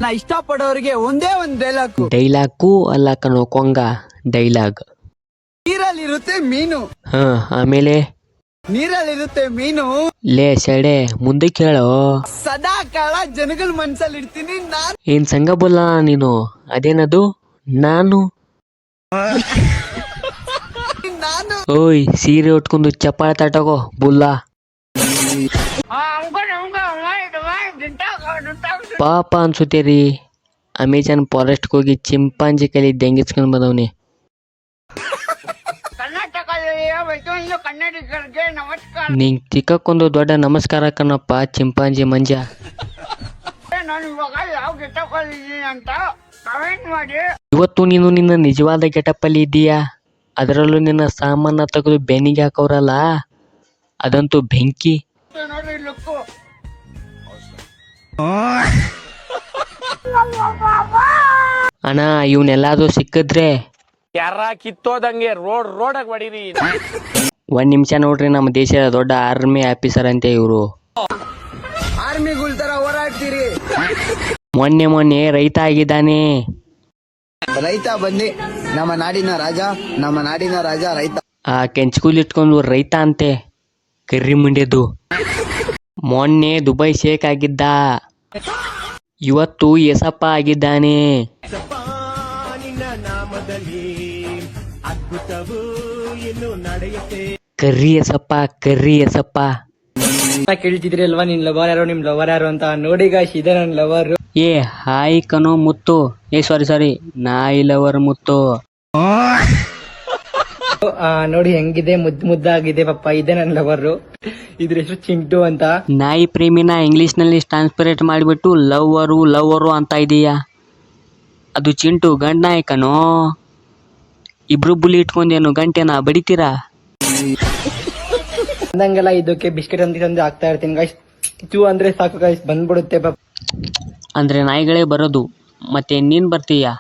ನಾ ಇಷ್ಟಪಡೋರಿಗೆ ಒಂದೇ ಒಂದ್ ಡೈಲಾಗು ಅಲ್ಲ ಕಣೋ ಕೊಂಗ, ಡೈಲಾಗ್. ನೀರಲ್ಲಿರುತ್ತೆ ಮೀನು, ಆಮೇಲೆ ನೀರಲ್ಲಿರುತ್ತೆ ಮೀನು, ಲೇ ಸೆಡೆ ಮುಂದೆ ಕೇಳೋ. ಸದಾ ಕಾಲ ಜನಗಳ ಮನ್ಸಲ್ಲಿ ಇರ್ತೀನಿ ನಾನು. ಏನ್ ಸಂಘ ಬಲ್ಲ ನೀನು, ಅದೇನದು ನಾನು. ನಾನು ಓಯ್ ಸೀರೆ ಉಟ್ಕೊಂಡು ಚಪ್ಪಾಳೆ ತಟಗೋ ಬುಲ್ಲ. ಪಾಪ ಅನ್ಸುತ್ತೇರಿ, ಅಮೆಜಾನ್ ಫಾರೆಸ್ಟ್ ಹೋಗಿ ಚಿಂಪಾಂಜಿ ಕಲಿ ದೆಂಗಿಸ್ಕೊಂಡ್ ಬಂದವ್ನಿ. ನಿಂಗ್ ತಿಕ್ಕೊಂದು ದೊಡ್ಡ ನಮಸ್ಕಾರ ಕಣಪ್ಪ ಚಿಂಪಾಂಜಿ ಮಂಜ. ಇವತ್ತು ನೀನು ನಿನ್ನ ನಿಜವಾದ ಗೆಟಪ್ ಅಲ್ಲಿ ಇದ್ದೀಯಾ, ಅದರಲ್ಲೂ ನಿನ್ನ ಸಾಮಾನ ತೆಗೆದು ಬೆನ್ನಿಗೆ ಹಾಕೋರಲ್ಲ, ಅದಂತೂ ಬೆಂಕಿ. ಅಣ್ಣ ಇವನ್ನೆಲ್ಲಾದ್ರೂ ಸಿಕ್ಕಿದ್ರೆ ಯಾರ ಕಿತ್ತೋದಂಗೆ ರೋಡ್ ಹೊಡೀರಿ. ಒಂದ್ ನಿಮಿಷ ನೋಡ್ರಿ, ನಮ್ಮ ದೇಶದ ದೊಡ್ಡ ಆರ್ಮಿ ಆಫೀಸರ್ ಅಂತೆ ಇವರು. ಆರ್ಮಿಗಳ ತರ ಹೋರಾಡ್ತೀರಿ. ಮೊನ್ನೆ ರೈತ ಆಗಿದ್ದಾನೆ. ರೈತ ಬಂದಿ ನಮ್ಮ ನಾಡಿನ ರಾಜ ರೈತ. ಆ ಕೆಂಚಕೂಲ್ ಇಟ್ಕೊಂಡು ರೈತ ಅಂತೆ, ಕರ್ರಿ ಮುಂಡೆದು. ಮೊನ್ನೆ ದುಬೈ ಶೇಕ್ ಆಗಿದ್ದ, ಇವತ್ತು ಎಸಪ್ಪ ಆಗಿದ್ದಾನೆ. ಕರ್ರಿ ಎಸಪ್ಪ. ಕೇಳ್ತಿದ್ರಿ ಅಲ್ವಾ ನಿನ್ ಲವರ್ ಯಾರು, ನಿಮ್ ಲವರ್ ಯಾರು ಅಂತ. ನೋಡಿ ಗಾಯ್ಸ್, ಇದೆ ನನ್ ಲವರ್. ಏ ಹಾಯ್ ಕನೋ ಮುತ್ತು. ಸಾರಿ ನಾಯಿ ಲವರ್ ಮುತ್ತು. ನೋಡಿ ಹೆಂಗಿದೆ, ಮುದ್ದಾಗಿದೆ ಪಾಪ. ಇದೆ ನನ್ ಲವರ್, ಇದ್ರ ಹೆಸರು ಚಿಂಟು ಅಂತ. ನಾಯಿ ಪ್ರೇಮಿನ ಇಂಗ್ಲಿಷ್ ನಲ್ಲಿ ಟ್ರಾನ್ಸ್ಪರೇಟ್ ಮಾಡಿಬಿಟ್ಟು ಲವ್ವರು ಅಂತ ಇದೀಯಾ. ಅದು ಚಿಂಟು ಗಂಡ ನಾಯಿ ಕಣೋ. ಇಬ್ರು ಬುಲಿ ಇಟ್ಕೊಂಡೇನು ಗಂಟೆನ ಬಡಿತೀರಾ? ಅಂದಂಗೆಲ್ಲ ಇದಕ್ಕೆ ಬಿಸ್ಕೆಟ್ ಅಂತ ತಂದು ಹಾಕ್ತಾ ಇರ್ತೀನಿ ಗಾಯ್ಸ್. ಚೂ ಅಂದ್ರೆ ಸಾಕು ಗಾಯ್ಸ್, ಬಂದ್ಬಿಡುತ್ತೆ ಪಾಪ. ಅಂದ್ರೆ ನಾಯಿಗಳೇ ಬರೋದು, ಮತ್ತೆ ನೀನ್ ಬರ್ತೀಯಾ?